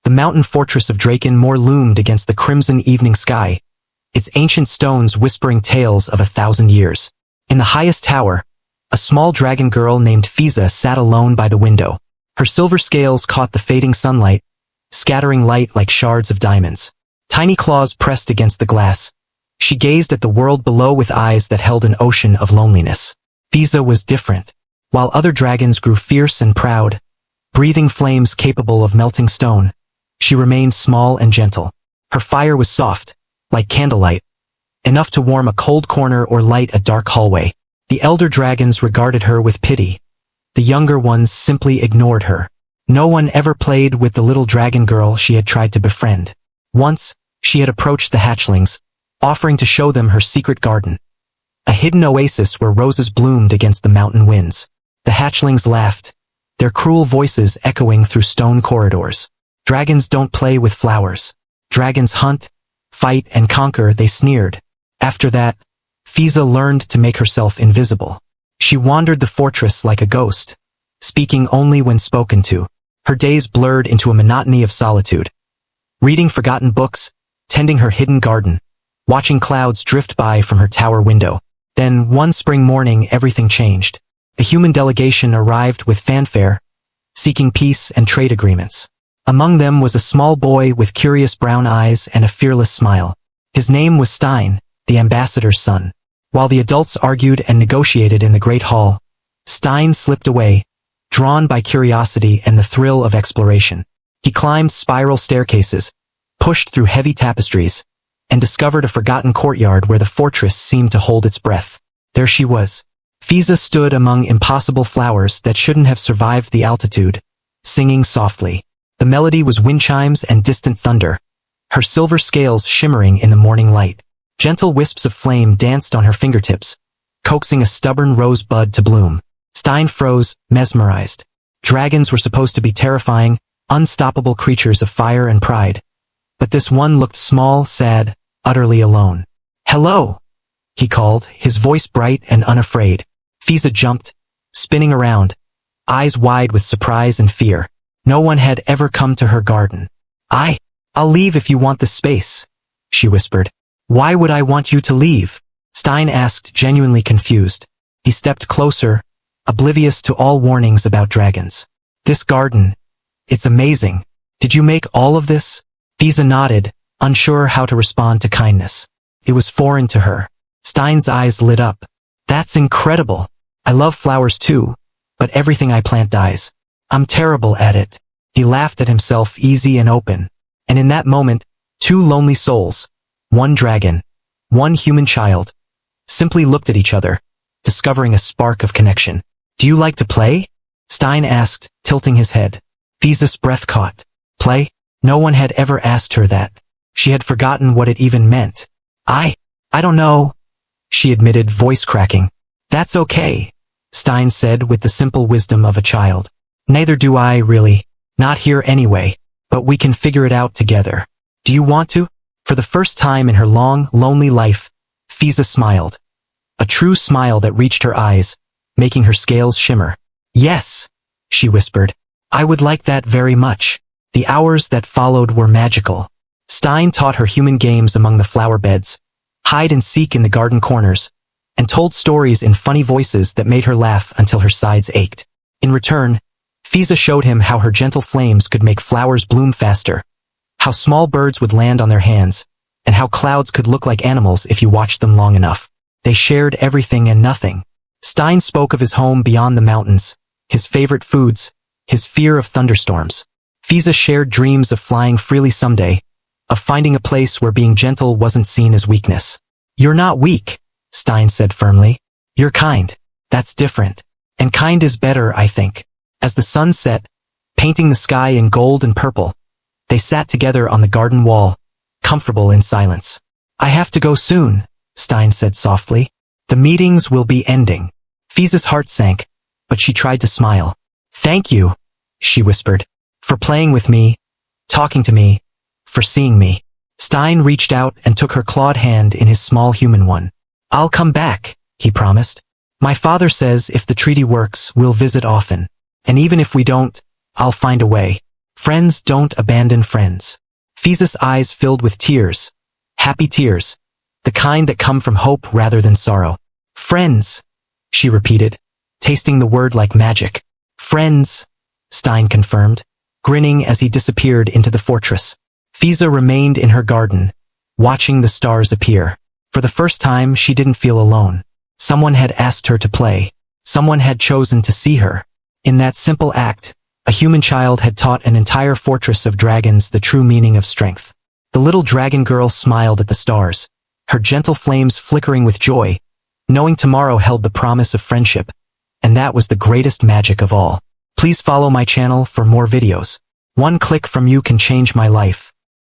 The mountain fortress of Draken Moore loomed against the crimson evening sky, its ancient stones whispering tales of 1,000 years. In the highest tower, a small dragon girl named Fisa sat alone by the window. Her silver scales caught the fading sunlight, scattering light like shards of diamonds. Tiny claws pressed against the glass. She gazed at the world below with eyes that held an ocean of loneliness. Fisa was different. While other dragons grew fierce and proud, breathing flames capable of melting stone, she remained small and gentle. Her fire was soft, like candlelight, enough to warm a cold corner or light a dark hallway. The elder dragons regarded her with pity. The younger ones simply ignored her. No one ever played with the little dragon girl she had tried to befriend. Once, she had approached the hatchlings, offering to show them her secret garden, a hidden oasis where roses bloomed against the mountain winds. The hatchlings laughed, their cruel voices echoing through stone corridors. Dragons don't play with flowers. Dragons hunt, fight, and conquer, they sneered. After that, Fisa learned to make herself invisible. She wandered the fortress like a ghost, speaking only when spoken to. Her days blurred into a monotony of solitude, reading forgotten books, tending her hidden garden, watching clouds drift by from her tower window. Then, one spring morning, everything changed. A human delegation arrived with fanfare, seeking peace and trade agreements. Among them was a small boy with curious brown eyes and a fearless smile. His name was Stein, the ambassador's son. While the adults argued and negotiated in the great hall, Stein slipped away, drawn by curiosity and the thrill of exploration. He climbed spiral staircases, pushed through heavy tapestries, and discovered a forgotten courtyard where the fortress seemed to hold its breath. There she was. Fisa stood among impossible flowers that shouldn't have survived the altitude, singing softly. The melody was wind chimes and distant thunder, her silver scales shimmering in the morning light. Gentle wisps of flame danced on her fingertips, coaxing a stubborn rosebud to bloom. Stein froze, mesmerized. Dragons were supposed to be terrifying, unstoppable creatures of fire and pride. But this one looked small, sad, utterly alone. "Hello," he called, his voice bright and unafraid. Fisa jumped, spinning around, eyes wide with surprise and fear. No one had ever come to her garden. I'll leave if you want the space," she whispered. "Why would I want you to leave?" Stein asked, genuinely confused. He stepped closer, oblivious to all warnings about dragons. "This garden, it's amazing. Did you make all of this?" Fisa nodded, unsure how to respond to kindness. It was foreign to her. Stein's eyes lit up. "That's incredible. I love flowers too, but everything I plant dies. I'm terrible at it." He laughed at himself, easy and open. And in that moment, two lonely souls, one dragon, one human child, simply looked at each other, discovering a spark of connection. "Do you like to play?" Stein asked, tilting his head. Fisa's breath caught. Play? No one had ever asked her that. She had forgotten what it even meant. I don't know," she admitted, voice cracking. "That's okay," Stein said with the simple wisdom of a child. "Neither do I, really. Not here anyway. But we can figure it out together. Do you want to?" For the first time in her long, lonely life, Fisa smiled. A true smile that reached her eyes, making her scales shimmer. "Yes," she whispered. "I would like that very much." The hours that followed were magical. Stein taught her human games among the flower beds, hide and seek in the garden corners, and told stories in funny voices that made her laugh until her sides ached. In return, Fisa showed him how her gentle flames could make flowers bloom faster, how small birds would land on their hands, and how clouds could look like animals if you watched them long enough. They shared everything and nothing. Stein spoke of his home beyond the mountains, his favorite foods, his fear of thunderstorms. Fisa shared dreams of flying freely someday, of finding a place where being gentle wasn't seen as weakness. "You're not weak," Stein said firmly. "You're kind. That's different. And kind is better, I think." As the sun set, painting the sky in gold and purple, they sat together on the garden wall, comfortable in silence. "I have to go soon," Stein said softly. "The meetings will be ending." Fisa's heart sank, but she tried to smile. "Thank you," she whispered, "for playing with me, talking to me, for seeing me." Stein reached out and took her clawed hand in his small human one. "I'll come back," he promised. "My father says if the treaty works, we'll visit often. And even if we don't, I'll find a way." Friends don't abandon friends. Fisa's eyes filled with tears. Happy tears. The kind that come from hope rather than sorrow. Friends, she repeated, tasting the word like magic. Friends, Stein confirmed, grinning as he disappeared into the fortress. Fisa remained in her garden, watching the stars appear. For the first time, she didn't feel alone. Someone had asked her to play. Someone had chosen to see her. In that simple act, a human child had taught an entire fortress of dragons the true meaning of strength. The little dragon girl smiled at the stars, her gentle flames flickering with joy, knowing tomorrow held the promise of friendship. And that was the greatest magic of all. Please follow my channel for more videos. One click from you can change my life.